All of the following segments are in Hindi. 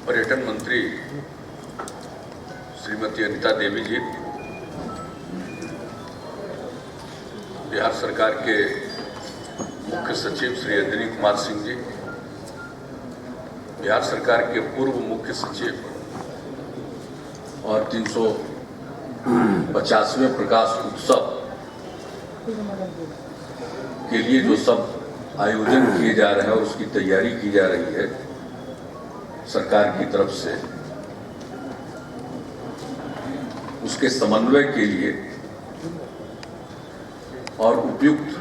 पर्यटन मंत्री श्रीमती अनिता देवी जी, बिहार सरकार के मुख्य सचिव श्री अंजनी कुमार सिंह जी, बिहार सरकार के पूर्व मुख्य सचिव और 350वें प्रकाश उत्सव के लिए जो सब आयोजन किए जा रहे हैं और उसकी तैयारी की जा रही है सरकार की तरफ से, उसके समन्वय के लिए और उपयुक्त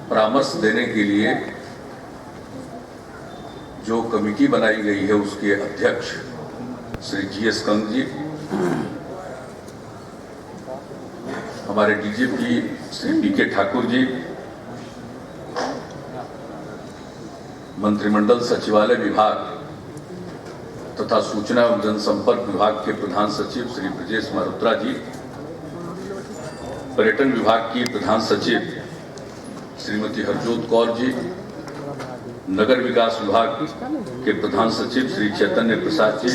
परामर्श देने के लिए जो कमेटी बनाई गई है उसके अध्यक्ष श्री GS कंग जी, हमारे DGP श्री BK ठाकुर जी, मंत्रिमंडल सचिवालय विभाग तथा सूचना एवं जनसंपर्क विभाग के प्रधान सचिव श्री ब्रजेश मल्होत्रा जी, पर्यटन विभाग की प्रधान सचिव श्रीमती हरजोत कौर जी, नगर विकास विभाग के प्रधान सचिव श्री चैतन्य प्रसाद जी,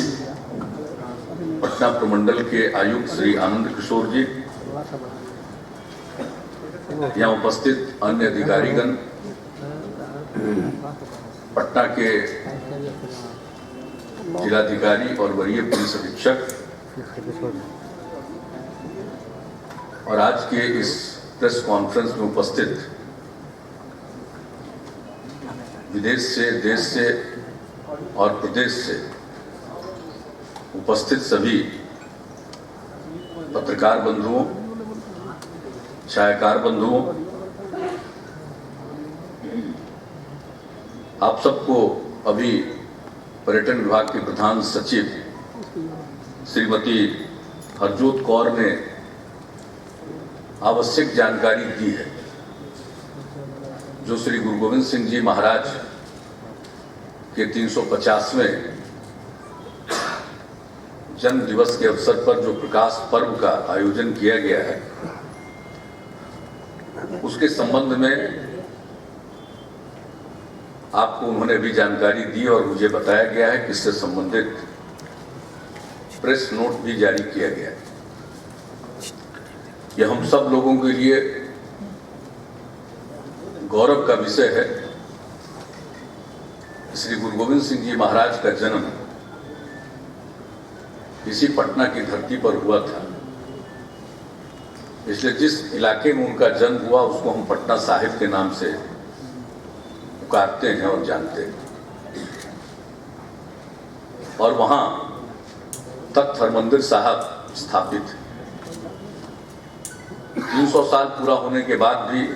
पटना प्रमंडल के आयुक्त श्री आनंद किशोर जी, यहाँ उपस्थित अन्य अधिकारीगण, पटना के जिलाधिकारी और वरीय पुलिस अधीक्षक, और आज के इस प्रेस कॉन्फ्रेंस में उपस्थित विदेश से, देश से और प्रदेश से उपस्थित सभी पत्रकार बंधुओं, छायाकार बंधुओं, आप सबको अभी पर्यटन विभाग के प्रधान सचिव श्रीमती हरजोत कौर ने आवश्यक जानकारी दी है, जो श्री गुरु गोविंद सिंह जी महाराज के 350वें जन्म दिवस के अवसर पर जो प्रकाश पर्व का आयोजन किया गया है, उसके संबंध में आपको उन्होंने भी जानकारी दी और मुझे बताया गया है कि इससे संबंधित प्रेस नोट भी जारी किया गया है। यह हम सब लोगों के लिए गौरव का विषय है। श्री गुरु गोविंद सिंह जी महाराज का जन्म इसी पटना की धरती पर हुआ था, इसलिए जिस इलाके में उनका जन्म हुआ उसको हम पटना साहिब के नाम से पुकारते हैं और जानते हैं। और वहां तख्त हरमंदिर साहब स्थापित है। 300 साल पूरा होने के बाद भी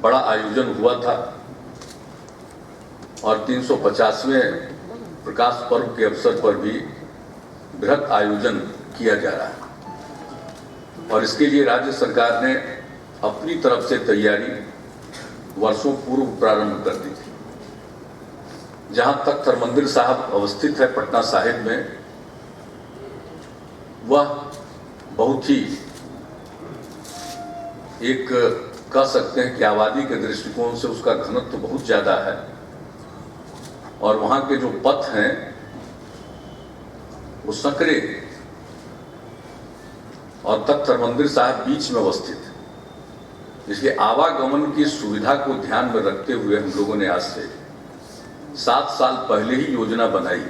बड़ा आयोजन हुआ था और 350वें प्रकाश पर्व के अवसर पर भी बृहत आयोजन किया जा रहा है। और इसके लिए राज्य सरकार ने अपनी तरफ से तैयारी वर्षों पूर्व प्रारंभ कर दी थी। जहां तख्त हरमंदिर साहब अवस्थित है पटना साहिब में, वह बहुत ही एक कह सकते हैं कि आबादी के दृष्टिकोण से उसका घनत्व तो बहुत ज्यादा है और वहां के जो पथ हैं वो संकरे और तख्त हरमंदिर साहब बीच में अवस्थित है। इसलिए आवागमन की सुविधा को ध्यान में रखते हुए हम लोगों ने आज से 7 साल पहले ही योजना बनाई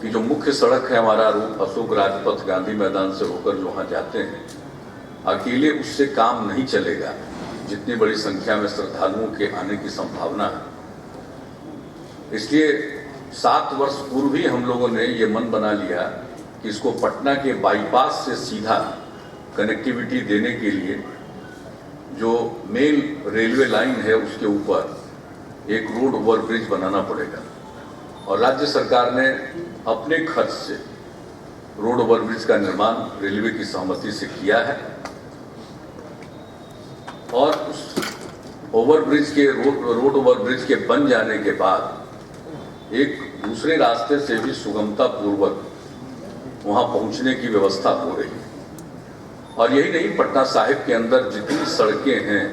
कि जो मुख्य सड़क है हमारा रूप अशोक राजपथ गांधी मैदान से होकर जो वहां जाते हैं, अकेले उससे काम नहीं चलेगा। जितनी बड़ी संख्या में श्रद्धालुओं के आने की संभावना है, इसलिए 7 वर्ष पूर्व ही हम लोगों ने ये मन बना लिया कि इसको पटना के बाईपास से सीधा कनेक्टिविटी देने के लिए जो मेन रेलवे लाइन है उसके ऊपर एक रोड ओवरब्रिज बनाना पड़ेगा। और राज्य सरकार ने अपने खर्च से रोड ओवरब्रिज का निर्माण रेलवे की सहमति से किया है और उस ओवरब्रिज के रोड ओवरब्रिज के बन जाने के बाद एक दूसरे रास्ते से भी सुगमता पूर्वक वहां पहुंचने की व्यवस्था हो रही है। और यही नहीं, पटना साहिब के अंदर जितनी सड़कें हैं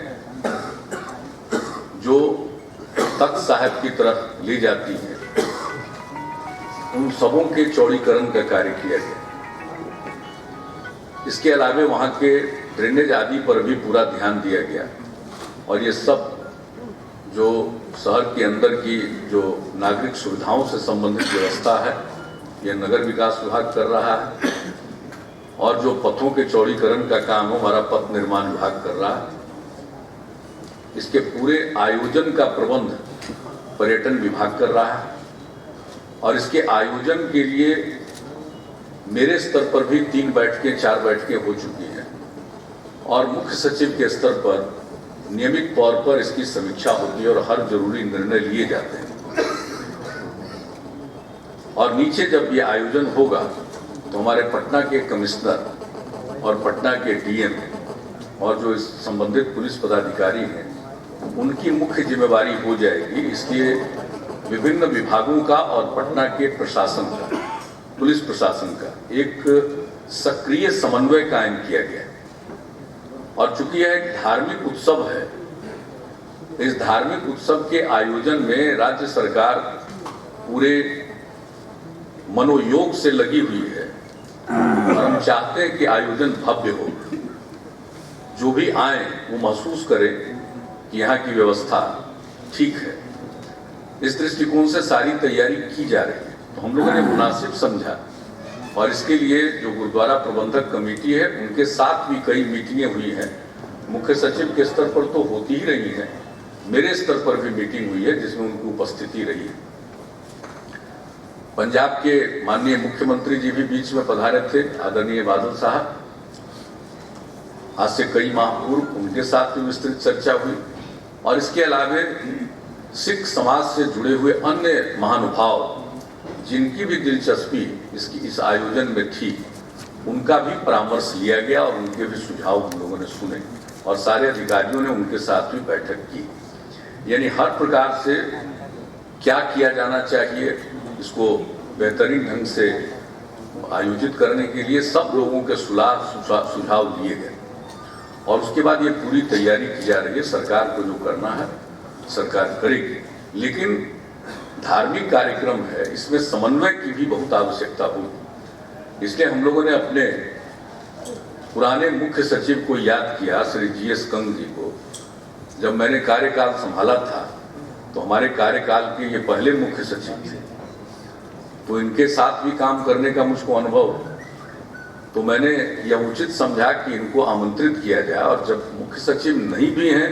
जो तख्त साहब की तरफ ले जाती हैं, उन सबों के चौड़ीकरण का कार्य किया गया। इसके अलावा वहाँ के ड्रेनेज आदि पर भी पूरा ध्यान दिया गया और ये सब जो शहर के अंदर की जो नागरिक सुविधाओं से संबंधित व्यवस्था है, यह नगर विकास विभाग कर रहा है और जो पथों के चौड़ीकरण का काम हमारा पथ निर्माण विभाग कर रहा है। इसके पूरे आयोजन का प्रबंध पर्यटन विभाग कर रहा है और इसके आयोजन के लिए मेरे स्तर पर भी 3 बैठकें 4 बैठकें हो चुकी हैं और मुख्य सचिव के स्तर पर नियमित तौर पर इसकी समीक्षा होती है और हर जरूरी निर्णय लिए जाते हैं। और नीचे जब ये आयोजन होगा तो हमारे पटना के कमिश्नर और पटना के डीएम और जो इस संबंधित पुलिस पदाधिकारी हैं, उनकी मुख्य जिम्मेवारी हो जाएगी इसलिए विभिन्न विभागों का और पटना के प्रशासन का, पुलिस प्रशासन का एक सक्रिय समन्वय कायम किया गया। और चूंकि यह एक धार्मिक उत्सव है, इस धार्मिक उत्सव के आयोजन में राज्य सरकार पूरे मनोयोग से लगी हुई है और हम चाहते हैं कि आयोजन भव्य हो, जो भी आए वो महसूस करें कि यहाँ की व्यवस्था ठीक है। इस दृष्टिकोण से सारी तैयारी की जा रही है, तो हम लोगों ने मुनासिब समझा और इसके लिए जो गुरुद्वारा प्रबंधक कमेटी है उनके साथ भी कई मीटिंगें हुई हैं। मुख्य सचिव के स्तर पर तो होती ही रही है, मेरे स्तर पर भी मीटिंग हुई है जिसमें उनकी उपस्थिति रही है। पंजाब के माननीय मुख्यमंत्री जी भी बीच में पधारे थे, आदरणीय बादल साहब। आज से कई माह पूर्व उनके साथ भी विस्तृत चर्चा हुई और इसके अलावा सिख समाज से जुड़े हुए अन्य महानुभाव जिनकी भी दिलचस्पी इस आयोजन में थी, उनका भी परामर्श लिया गया और उनके भी सुझाव हम लोगों ने सुने और सारे अधिकारियों ने उनके साथ भी बैठक की। यानी हर प्रकार से क्या किया जाना चाहिए, इसको बेहतरीन ढंग से आयोजित करने के लिए सब लोगों के सुझाव लिए गए और उसके बाद ये पूरी तैयारी की जा रही है। सरकार को जो करना है सरकार करेगी, लेकिन धार्मिक कार्यक्रम है, इसमें समन्वय की भी बहुत आवश्यकता होगी। इसलिए हम लोगों ने अपने पुराने मुख्य सचिव को याद किया, श्री GS कंग जी को। जब मैंने कार्यकाल संभाला था तो हमारे कार्यकाल के ये पहले मुख्य सचिव थे, तो इनके साथ भी काम करने का मुझको अनुभव, तो मैंने यह उचित समझा कि इनको आमंत्रित किया जाए और जब मुख्य सचिव नहीं भी हैं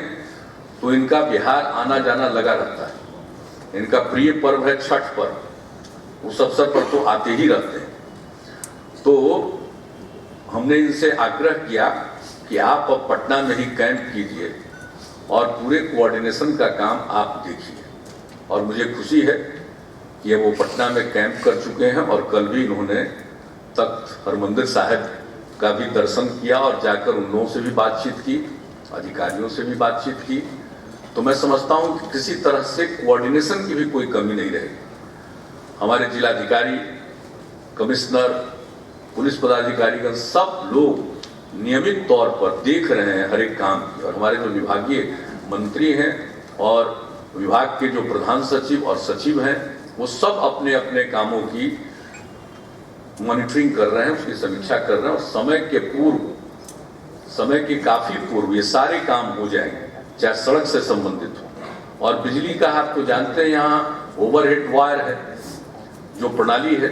तो इनका बिहार आना जाना लगा रहता है। इनका प्रिय पर्व है छठ पर्व, उस अवसर पर तो आते ही रहते हैं। तो हमने इनसे आग्रह किया कि आप अब पटना में ही कैंप कीजिए और पूरे कोऑर्डिनेशन का काम आप देखिए और मुझे खुशी है कि वो पटना में कैंप कर चुके हैं और कल भी इन्होंने तख्त हरमंदिर साहिब का भी दर्शन किया और जाकर उन लोगों से भी बातचीत की, अधिकारियों से भी बातचीत की। तो मैं समझता हूं कि किसी तरह से कोऑर्डिनेशन की भी कोई कमी नहीं रहेगी। हमारे जिलाधिकारी, कमिश्नर, पुलिस पदाधिकारीगण सब लोग नियमित तौर पर देख रहे हैं हर एक काम की और हमारे जो विभागीय मंत्री हैं और विभाग के जो प्रधान सचिव और सचिव हैं वो सब अपने अपने कामों की मॉनिटरिंग कर रहे हैं, उसकी समीक्षा कर रहे हैं और समय के काफी पूर्व ये सारे काम हो जाएंगे, चाहे सड़क से संबंधित हो। और बिजली का आप तो जानते हैं यहाँ ओवरहेड वायर है जो प्रणाली है,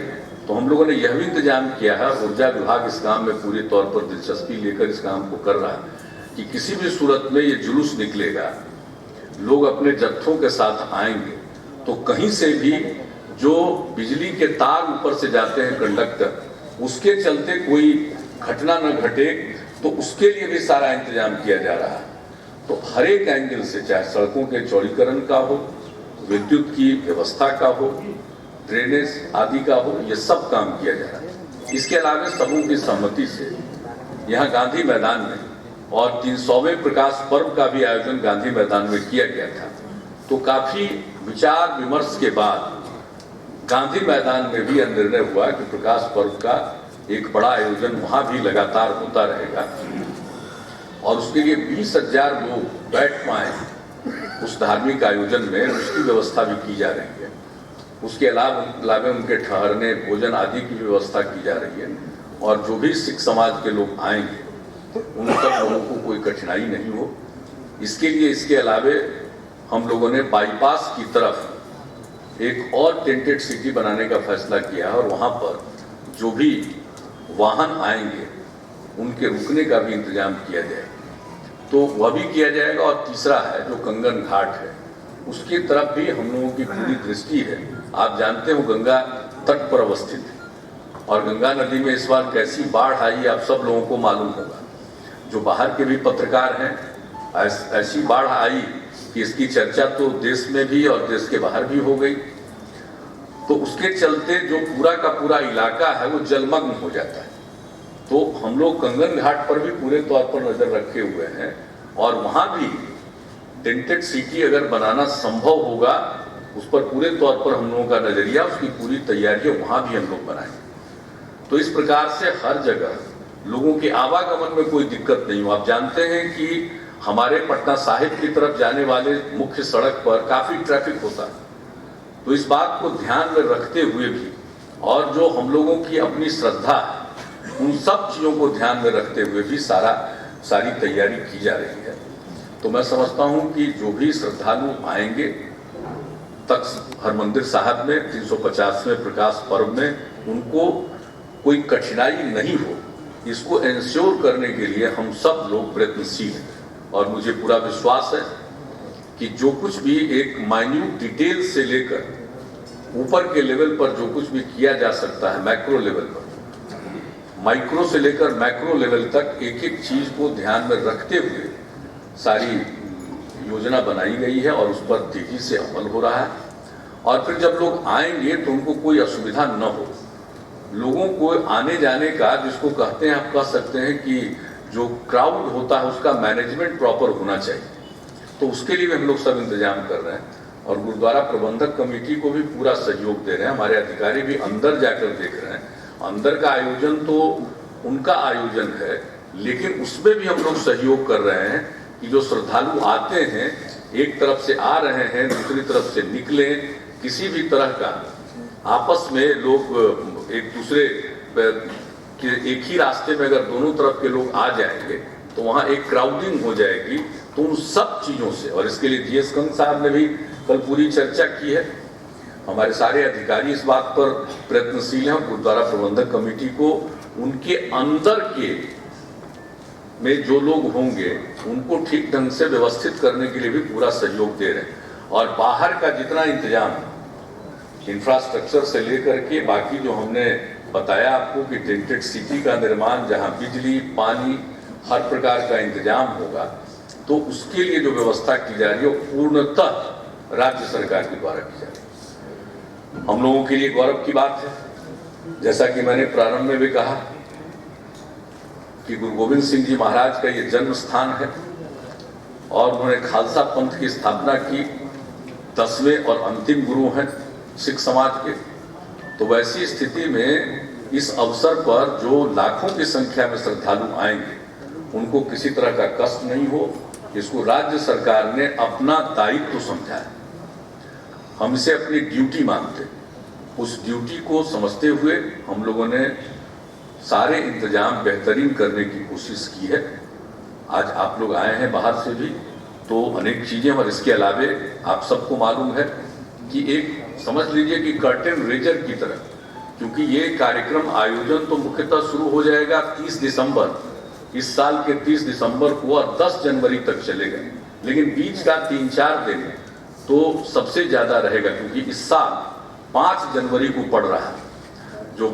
तो हम लोगों ने यह भी इंतजाम किया है, ऊर्जा विभाग इस काम में पूरी तौर पर दिलचस्पी लेकर इस काम को कर रहा है कि किसी भी सूरत में ये जुलूस निकलेगा, लोग अपने जत्थों के साथ आएंगे तो कहीं से भी जो बिजली के तार ऊपर से जाते हैं कंडक्टर, उसके चलते कोई घटना न घटे, तो उसके लिए भी सारा इंतजाम किया जा रहा है। तो हर एक एंगल से, चाहे सड़कों के चौड़ीकरण का हो, विद्युत की व्यवस्था का हो, ड्रेनेज आदि का हो, ये सब काम किया जा रहा है। इसके अलावा सबों की सहमति से यहाँ गांधी मैदान में और 300वें प्रकाश पर्व का भी आयोजन गांधी मैदान में किया गया था। तो काफी विचार विमर्श के बाद गांधी मैदान में भी यह निर्णय हुआ कि प्रकाश पर्व का एक बड़ा आयोजन वहां भी लगातार होता रहेगा और उसके लिए 20,000 लोग बैठ पाए उस धार्मिक आयोजन में उसकी व्यवस्था भी की जा रही है। उसके अलावा उनके ठहरने, भोजन आदि की व्यवस्था की जा रही है। और जो भी सिख समाज के लोग आएंगे उन सब लोगों को कोई कठिनाई नहीं हो, इसके लिए इसके अलावे हम लोगों ने बाईपास की तरफ एक और टेंटेड सिटी बनाने का फैसला किया और वहाँ पर जो भी वाहन आएंगे उनके रुकने का भी इंतजाम किया जाए, तो वह भी किया जाएगा। और तीसरा है जो कंगन घाट है, उसकी तरफ भी हम लोगों की पूरी दृष्टि है। आप जानते हो गंगा तट पर अवस्थित है और गंगा नदी में इस बार कैसी बाढ़ आई आप सब लोगों को मालूम होगा। जो बाहर के भी पत्रकार हैं, ऐसी बाढ़ आई कि इसकी चर्चा तो देश में भी और देश के बाहर भी हो गई। तो उसके चलते जो पूरा का पूरा इलाका है वो जलमग्न हो जाता है। तो हम लोग कंगन घाट पर भी पूरे तौर पर नजर रखे हुए हैं और वहां भी टेंटेड सिटी अगर बनाना संभव होगा उस पर पूरे तौर पर हम लोगों का नजरिया, उसकी पूरी तैयारियां वहां भी हम लोग बनाएंगे। तो इस प्रकार से हर जगह लोगों के आवागमन में कोई दिक्कत नहीं हो। आप जानते हैं कि हमारे पटना साहिब की तरफ जाने वाले मुख्य सड़क पर काफी ट्रैफिक होता है। तो इस बात को ध्यान में रखते हुए भी और जो हम लोगों की अपनी श्रद्धा है उन सब चीजों को ध्यान में रखते हुए भी सारी तैयारी की जा रही है। तो मैं समझता हूं कि जो भी श्रद्धालु आएंगे तख्त हरमंदिर साहब में 350वें प्रकाश पर्व में उनको कोई कठिनाई नहीं हो, इसको इंश्योर करने के लिए हम सब लोग प्रयत्नशील हैं। और मुझे पूरा विश्वास है कि जो कुछ भी एक माइन्यूट डिटेल से लेकर ऊपर के लेवल पर जो कुछ भी किया जा सकता है, मैक्रो लेवल पर, माइक्रो से लेकर मैक्रो लेवल तक एक एक चीज को ध्यान में रखते हुए सारी योजना बनाई गई है और उस पर तेजी से अमल हो रहा है। और फिर जब लोग आएंगे तो उनको कोई असुविधा न हो। लोगों को आने जाने का, जिसको कहते हैं, आप कह सकते हैं कि जो क्राउड होता है उसका मैनेजमेंट प्रॉपर होना चाहिए। तो उसके लिए भी हम लोग सब इंतजाम कर रहे हैं और गुरुद्वारा प्रबंधक कमेटी को भी पूरा सहयोग दे रहे हैं। हमारे अधिकारी भी अंदर जाकर देख रहे हैं। अंदर का आयोजन तो उनका आयोजन है, लेकिन उसमें भी हम लोग सहयोग कर रहे हैं कि जो श्रद्धालु आते हैं, एक तरफ से आ रहे हैं, दूसरी तरफ से निकले, किसी भी तरह का आपस में लोग एक दूसरे के एक ही रास्ते में अगर दोनों तरफ के लोग आ जाएंगे तो वहां एक क्राउडिंग हो जाएगी। तो उन सब चीजों से, और इसके लिए जीएस कंग साहब ने भी कल पूरी चर्चा की है। हमारे सारे अधिकारी इस बात पर प्रयत्नशील हैं। गुरुद्वारा प्रबंधक कमेटी को उनके अंदर के में जो लोग होंगे उनको ठीक ढंग से व्यवस्थित करने के लिए भी पूरा सहयोग दे रहे हैं। और बाहर का जितना इंतजाम, इंफ्रास्ट्रक्चर से लेकर के बाकी जो हमने बताया आपको कि टेंटेड सिटी का निर्माण, जहां बिजली, पानी, हर प्रकार का इंतजाम होगा, तो उसके लिए जो व्यवस्था की जा रही है पूर्णतः राज्य सरकार के द्वारा की जा रही है। हम लोगों के लिए गौरव की बात है, जैसा कि मैंने प्रारंभ में भी कहा कि गुरु गोविंद सिंह जी महाराज का ये जन्म स्थान है और उन्होंने खालसा पंथ की स्थापना की। 10वें और अंतिम गुरु हैं सिख समाज के। तो वैसी स्थिति में इस अवसर पर जो लाखों की संख्या में श्रद्धालु आएंगे उनको किसी तरह का कष्ट नहीं हो, इसको राज्य सरकार ने अपना दायित्व समझा है। हम इसे अपनी ड्यूटी मानते हैं। उस ड्यूटी को समझते हुए हम लोगों ने सारे इंतजाम बेहतरीन करने की कोशिश की है। आज आप लोग आए हैं बाहर से भी, तो अनेक चीजें, और इसके अलावे आप सबको मालूम है कि एक समझ लीजिए कि कर्टेन रेजर की तरह, क्योंकि ये कार्यक्रम आयोजन तो मुख्यतः शुरू हो जाएगा 30 दिसंबर, इस साल के 30 दिसंबर को, और 10 जनवरी तक चलेगा। लेकिन बीच का 3-4 दिन तो सबसे ज्यादा रहेगा, क्योंकि इस साल 5 जनवरी को पड़ रहा है जो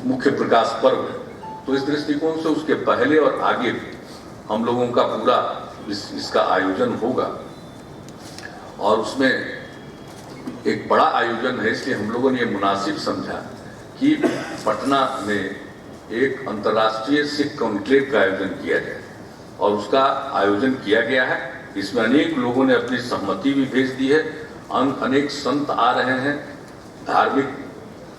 मुख्य प्रकाश पर्व है। तो इस दृष्टिकोण से उसके पहले और आगे भी हम लोगों का पूरा इसका आयोजन होगा। और उसमें एक बड़ा आयोजन है, इसलिए हम लोगों ने ये मुनासिब समझा कि पटना में एक अंतर्राष्ट्रीय सिख कॉन्क्लेव का आयोजन किया जाए, और उसका आयोजन किया गया है। इसमें अनेक लोगों ने अपनी सहमति भी भेज दी है। अनेक संत आ रहे हैं, धार्मिक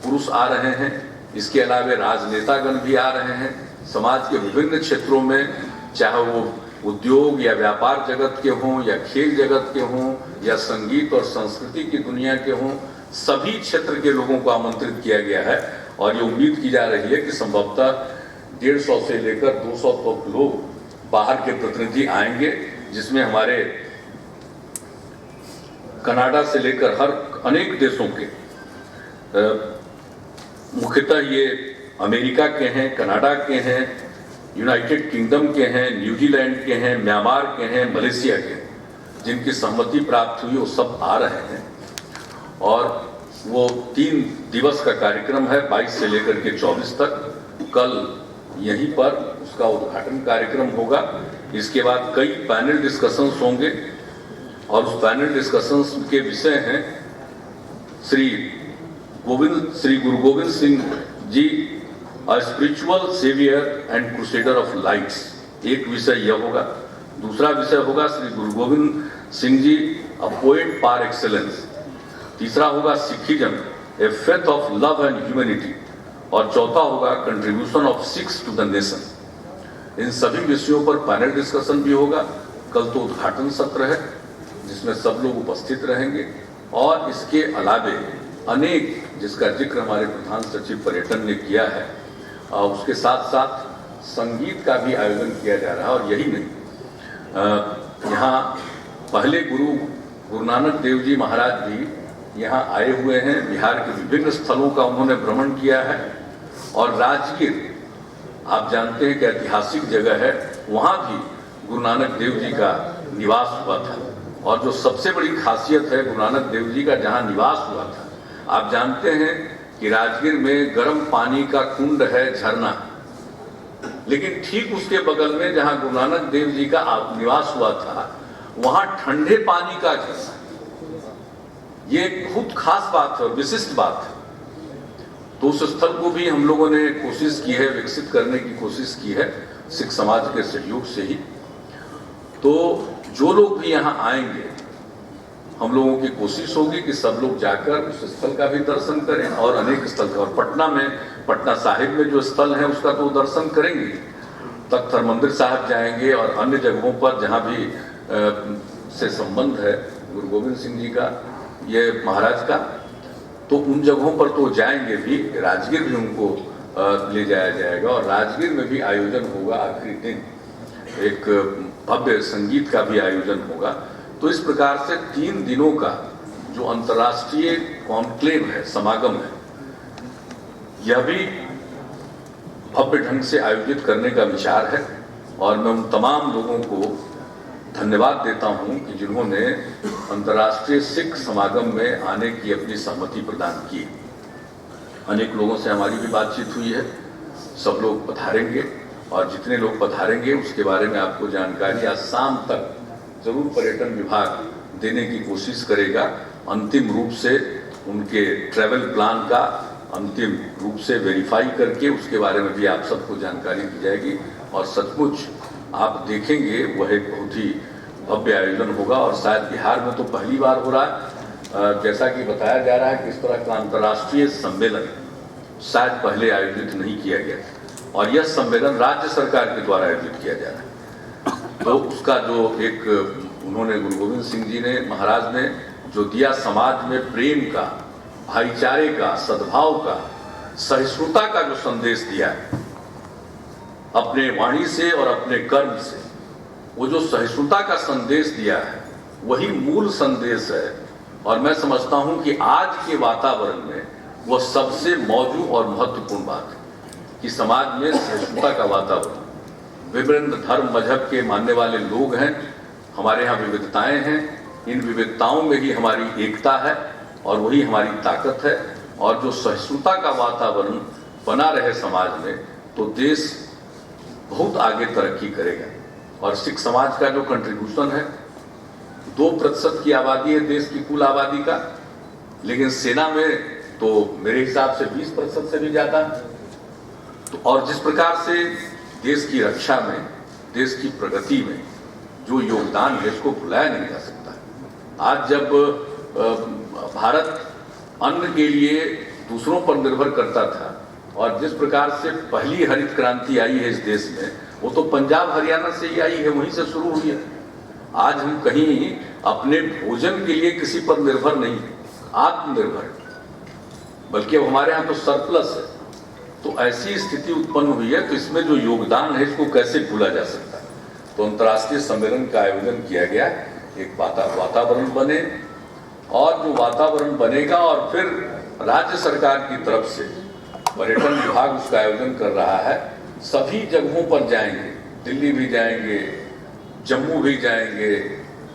पुरुष आ रहे हैं, इसके अलावा राजनेतागण भी आ रहे हैं। समाज के विभिन्न क्षेत्रों में, चाहे वो उद्योग या व्यापार जगत के हों या खेल जगत के हों या संगीत और संस्कृति की दुनिया के हों, सभी क्षेत्र के लोगों को आमंत्रित किया गया है। और ये उम्मीद की जा रही है कि संभवतः 150 से लेकर 200 तक लोग बाहर के प्रतिनिधि आएंगे, जिसमें हमारे कनाडा से लेकर हर अनेक देशों के, मुख्यतः ये अमेरिका के हैं, कनाडा के हैं, यूनाइटेड किंगडम के हैं, न्यूजीलैंड के हैं, म्यांमार के हैं, मलेशिया के हैं, जिनकी सहमति प्राप्त हुई वो सब आ रहे हैं। और वो 3 दिवस का कार्यक्रम है, 22 से लेकर के 24 तक। कल यहीं पर उसका उद्घाटन कार्यक्रम होगा। इसके बाद कई पैनल डिस्कशंस होंगे और उस पैनल डिस्कशंस के विषय हैं Shri Guru Gobind Singh ji, a spiritual saviour and crusader of lights, एक विषय यह होगा। दूसरा विषय होगा Shri Guru Gobind Singh ji, a poet par excellence. तीसरा होगा Sikhism, a faith of love and humanity. और चौथा होगा contribution of Sikhs to the nation. इन सभी विषयों पर पैनल डिस्कशन भी होगा। कल तो उद्घाटन सत्र है जिसमें सब लोग उपस्थित रहेंगे, और इसके अलावे अनेक, जिसका जिक्र हमारे प्रधान सचिव पर्यटन ने किया है, उसके साथ साथ संगीत का भी आयोजन किया जा रहा है। और यही नहीं, यहाँ पहले गुरु नानक देव जी महाराज भी यहाँ आए हुए हैं। बिहार के विभिन्न स्थलों का उन्होंने भ्रमण किया है। और राजगीर, आप जानते हैं कि ऐतिहासिक जगह है, वहाँ भी गुरु नानक देव जी का निवास हुआ था। और जो सबसे बड़ी खासियत है गुरु नानक देव जी का जहाँ निवास हुआ था, आप जानते हैं कि राजगीर में गर्म पानी का कुंड है, झरना, लेकिन ठीक उसके बगल में जहाँ गुरु नानक देव जी का निवास हुआ था, वहाँ ठंडे पानी का झरना। ये बहुत खास बात है, विशिष्ट बात है। तो उस स्थल को भी हम लोगों ने कोशिश की है, विकसित करने की कोशिश की है सिख समाज के सहयोग से ही। तो जो लोग भी यहाँ आएंगे, हम लोगों की कोशिश होगी कि सब लोग जाकर उस स्थल का भी दर्शन करें, और अनेक स्थल का, और पटना में, पटना साहिब में जो स्थल है उसका तो दर्शन करेंगे। तख्त हरमंदिर साहब जाएंगे और अन्य जगहों पर जहाँ भी से संबंध है गुरु गोविंद सिंह जी का, ये महाराज का, तो उन जगहों पर तो जाएंगे भी। राजगीर भी उनको ले जाया जाएगा, और राजगीर में भी आयोजन होगा। आखिरी दिन एक भव्य संगीत का भी आयोजन होगा। तो इस प्रकार से 3 दिनों का जो अंतर्राष्ट्रीय कॉन्क्लेव है, समागम है, यह भी भव्य ढंग से आयोजित करने का विचार है। और मैं उन तमाम लोगों को धन्यवाद देता हूं कि जिन्होंने अंतर्राष्ट्रीय सिख समागम में आने की अपनी सहमति प्रदान की। अनेक लोगों से हमारी भी बातचीत हुई है, सब लोग पधारेंगे, और जितने लोग पधारेंगे उसके बारे में आपको जानकारी आज शाम तक जरूर पर्यटन विभाग देने की कोशिश करेगा। अंतिम रूप से उनके ट्रैवल प्लान का अंतिम रूप से वेरीफाई करके उसके बारे में भी आप सबको जानकारी दी जाएगी। और सचमुच आप देखेंगे वह एक बहुत ही भव्य आयोजन होगा। और शायद बिहार में तो पहली बार हो रहा है, जैसा कि बताया जा रहा है कि इस तरह का अंतर्राष्ट्रीय सम्मेलन शायद पहले आयोजित नहीं किया गया, और यह सम्मेलन राज्य सरकार के द्वारा आयोजित किया जा रहा है। तो उसका जो एक उन्होंने गुरु गोविंद सिंह जी ने, महाराज ने जो दिया, समाज में प्रेम का, भाईचारे का, सद्भाव का, सहिष्णुता का जो संदेश दिया है अपने वाणी से और अपने कर्म से, वो जो सहिष्णुता का संदेश दिया है वही मूल संदेश है। और मैं समझता हूं कि आज के वातावरण में वह सबसे मौजूद और महत्वपूर्ण बात है कि समाज में सहिष्णुता का वातावरण, विभिन्न धर्म मजहब के मानने वाले लोग हैं, हमारे यहाँ विविधताएं हैं, इन विविधताओं में ही हमारी एकता है और वही हमारी ताकत है। और जो सहिष्णुता का वातावरण बना रहे समाज में, तो देश बहुत आगे तरक्की करेगा। और सिख समाज का जो कंट्रीब्यूशन है, 2% की आबादी है देश की कुल आबादी का, लेकिन सेना में तो मेरे हिसाब से 20% से भी ज्यादा। तो और जिस प्रकार से देश की रक्षा में, देश की प्रगति में जो योगदान है, इसको भुलाया नहीं जा सकता। आज जब भारत अन्न के लिए दूसरों पर निर्भर करता था, और जिस प्रकार से पहली हरित क्रांति आई है इस देश में, वो तो पंजाब हरियाणा से ही आई है, वहीं से शुरू हुई है। आज हम कहीं अपने भोजन के लिए किसी पर निर्भर नहीं, आत्मनिर्भर, बल्कि अब हमारे यहाँ तो सरप्लस है। तो ऐसी स्थिति उत्पन्न हुई है, तो इसमें जो योगदान है इसको कैसे भूला जा सकता है। तो अंतर्राष्ट्रीय सम्मेलन का आयोजन किया गया, एक वातावरण बने, और जो वातावरण बनेगा और फिर राज्य सरकार की तरफ से पर्यटन विभाग उसका आयोजन कर रहा है, सभी जगहों पर जाएंगे, दिल्ली भी जाएंगे, जम्मू भी जाएंगे,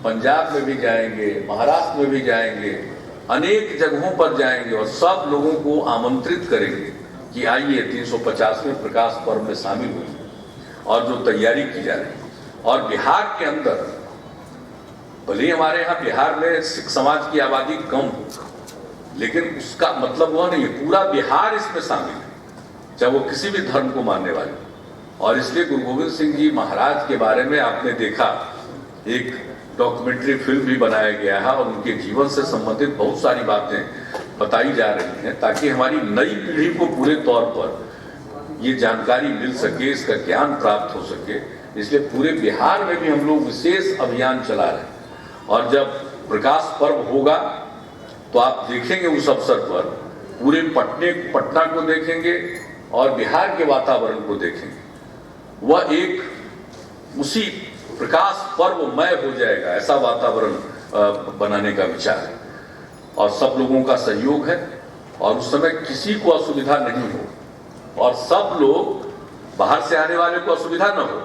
पंजाब में भी जाएंगे, महाराष्ट्र में भी जाएंगे, अनेक जगहों पर जाएंगे और सब लोगों को आमंत्रित करेंगे कि आइए 350वें प्रकाश पर्व में शामिल हुई, और जो तैयारी की जा रही है। और बिहार के अंदर, भले ही हमारे यहाँ बिहार में सिख समाज की आबादी कम हो, लेकिन उसका मतलब वह नहीं है, पूरा बिहार इसमें शामिल है, चाहे वो किसी भी धर्म को मानने वाले। और इसलिए गुरु गोविंद सिंह जी महाराज के बारे में आपने देखा, एक डॉक्यूमेंट्री फिल्म भी बनाया गया है और उनके जीवन से संबंधित बहुत सारी बातें बताई जा रही हैं, ताकि हमारी नई पीढ़ी को पूरे तौर पर ये जानकारी मिल सके, इसका ज्ञान प्राप्त हो सके। इसलिए पूरे बिहार में भी हम लोग विशेष अभियान चला रहे हैं, और जब प्रकाश पर्व होगा तो आप देखेंगे उस अवसर पर पूरे पटना को देखेंगे और बिहार के वातावरण को देखेंगे। वह एक उसी प्रकाश पर्वमय हो जाएगा, ऐसा वातावरण बनाने का विचार है, और सब लोगों का सहयोग है, और उस समय किसी को असुविधा नहीं हो, और सब लोग, बाहर से आने वाले को असुविधा न हो,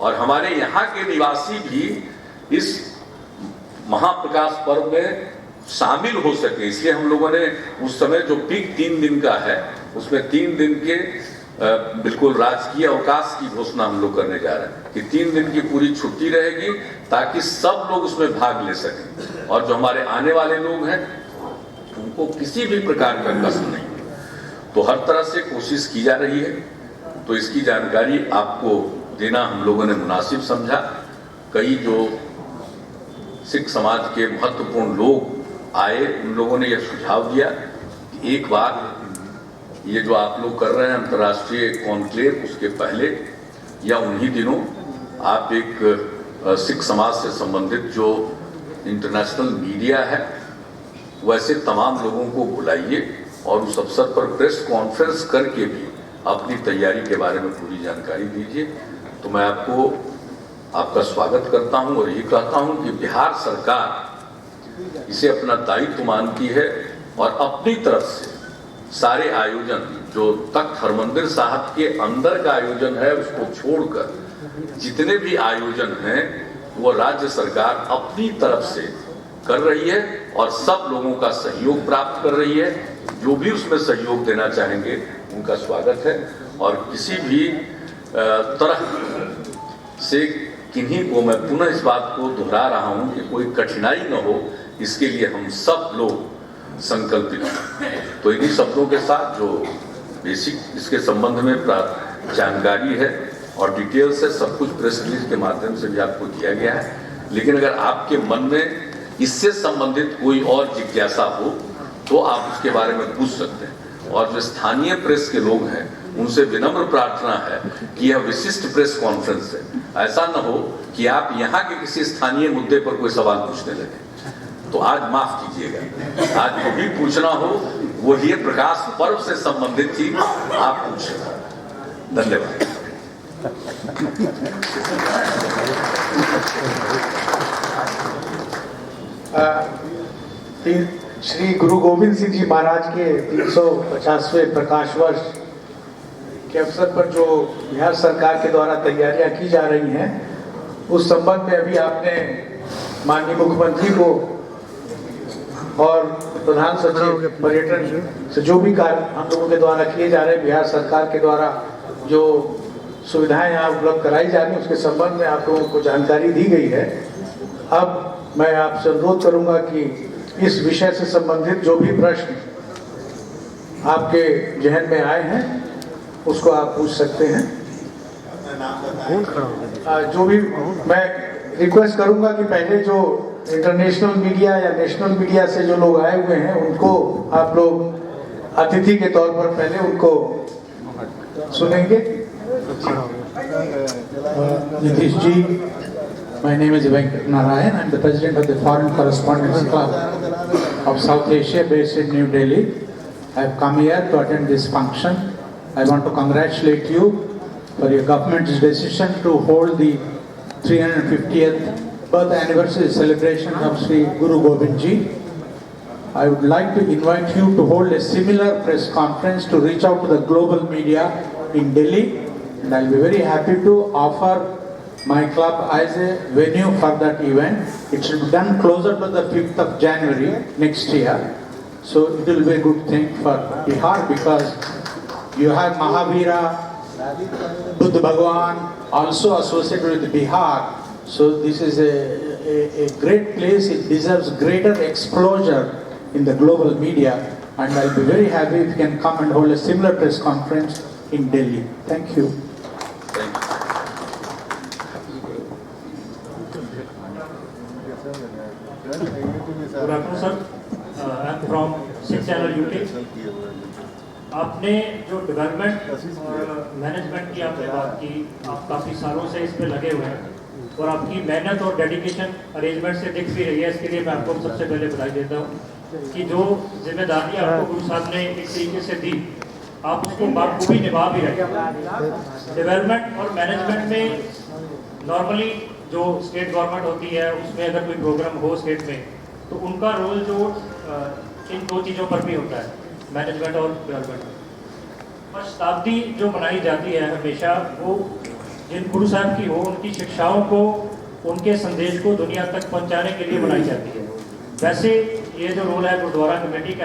और हमारे यहाँ के निवासी भी इस महाप्रकाश पर्व में शामिल हो सके। इसलिए हम लोगों ने उस समय जो पीक 3 दिन का है, उसमें 3 दिन के बिल्कुल राजकीय अवकाश की घोषणा हम लोग करने जा रहे हैं कि 3 दिन की पूरी छुट्टी रहेगी, ताकि सब लोग उसमें भाग ले सकें, और जो हमारे आने वाले लोग हैं उनको किसी भी प्रकार का कष्ट नहीं। तो हर तरह से कोशिश की जा रही है, तो इसकी जानकारी आपको देना हम लोगों ने मुनासिब समझा। कई जो सिख समाज के महत्वपूर्ण लोग आए, उन लोगों ने यह सुझाव दिया कि एक बार ये जो आप लोग कर रहे हैं अंतर्राष्ट्रीय कॉन्क्लेव, उसके पहले या उन्हीं दिनों आप एक सिख समाज से संबंधित जो इंटरनेशनल मीडिया है, वैसे तमाम लोगों को बुलाइए और उस अवसर पर प्रेस कॉन्फ्रेंस करके भी अपनी तैयारी के बारे में पूरी जानकारी दीजिए। तो मैं आपका स्वागत करता हूं और ये कहता हूं कि बिहार सरकार इसे अपना दायित्व मानती है, और अपनी तरफ से सारे आयोजन, जो तख्त हरमंदिर साहब के अंदर का आयोजन है उसको छोड़कर जितने भी आयोजन हैं वो राज्य सरकार अपनी तरफ से कर रही है, और सब लोगों का सहयोग प्राप्त कर रही है। जो भी उसमें सहयोग देना चाहेंगे उनका स्वागत है, और किसी भी तरह से किन्हीं को, मैं पुनः इस बात को दोहरा रहा हूं कि कोई कठिनाई न हो, इसके लिए हम सब लोग संकल्पित हैं। तो इन्हीं शब्दों के साथ जो बेसिक इसके संबंध में जानकारी है और डिटेल्स है, सब कुछ प्रेस रिलीज के माध्यम से भी आपको दिया गया है। लेकिन अगर आपके मन में इससे संबंधित कोई और जिज्ञासा हो तो आप उसके बारे में पूछ सकते हैं, और जो स्थानीय प्रेस के लोग हैं उनसे विनम्र प्रार्थना है कि यह विशिष्ट प्रेस कॉन्फ्रेंस है, ऐसा न हो कि आप यहाँ के किसी स्थानीय मुद्दे पर कोई सवाल पूछने लगे। तो आज माफ कीजिएगा, आज जो भी पूछना हो वो ये प्रकाश पर्व से संबंधित थी, आप पूछें। धन्यवाद। श्री गुरु गोविंद सिंह जी महाराज के 350वें प्रकाश वर्ष के अवसर पर जो बिहार सरकार के द्वारा तैयारियां की जा रही हैं, उस संबंध में अभी आपने माननीय मुख्यमंत्री को और प्रधान सचिव पर्यटन से जो भी कार्य हम लोगों के द्वारा किए जा रहे हैं, बिहार सरकार के द्वारा जो सुविधाएं यहाँ उपलब्ध कराई जा रही हैं, उसके संबंध में आप लोगों को जानकारी दी गई है। अब मैं आपसे अनुरोध करूंगा कि इस विषय से संबंधित जो भी प्रश्न आपके जहन में आए हैं उसको आप पूछ सकते हैं। जो भी मैं रिक्वेस्ट करूंगा कि पहले जो इंटरनेशनल मीडिया या नेशनल मीडिया से जो लोग आए हुए हैं उनको आप लोग अतिथि के तौर पर पहले उनको सुनेंगे। Nitish ji, my name is Venkat Narayan. I'm the president of the Foreign Correspondents Club of South Asia based in New Delhi. I have come here to attend this function. I want to congratulate you for your government's decision to hold the 350th birth anniversary celebration of Sri Guru Gobind Ji. I would like to invite you to hold a similar press conference to reach out to the global media in Delhi, and I'll be very happy to offer my club as a venue for that event. It should be done closer to the 5th of January next year. So it will be a good thing for Bihar because you have Mahavira, Buddha Bhagwan also associated with Bihar. So this is a great place. It deserves greater exposure in the global media, and I'll be very happy if you can come and hold a similar press conference in Delhi. Thank you. Thank you. Good afternoon, sir. I'm from 6 Channel UK. आपने जो डेवलपमेंट और मैनेजमेंट की आपने बात की, आप काफ़ी सालों से इस पे लगे हुए हैं और आपकी मेहनत और डेडिकेशन अरेंजमेंट से दिख भी रही है। इसके लिए मैं आपको सबसे पहले बधाई देता हूँ कि जो जिम्मेदारी आपको गुरु साहब ने एक तरीके से दी, आप उसको बाखूबी निभा भी रहे हैं। डेवलपमेंट और मैनेजमेंट में नॉर्मली जो स्टेट गवर्नमेंट होती है उसमें अगर कोई प्रोग्राम हो स्टेट में तो उनका रोल जो इन दो चीज़ों पर भी होता है, मैनेजमेंट और डेवलपमेंट। और शताब्दी जो मनाई जाती है हमेशा वो जिन गुरु साहब की हो, उनकी शिक्षाओं को, उनके संदेश को दुनिया तक पहुंचाने के लिए मनाई जाती है। वैसे ये जो रोल है गुरुद्वारा कमेटी का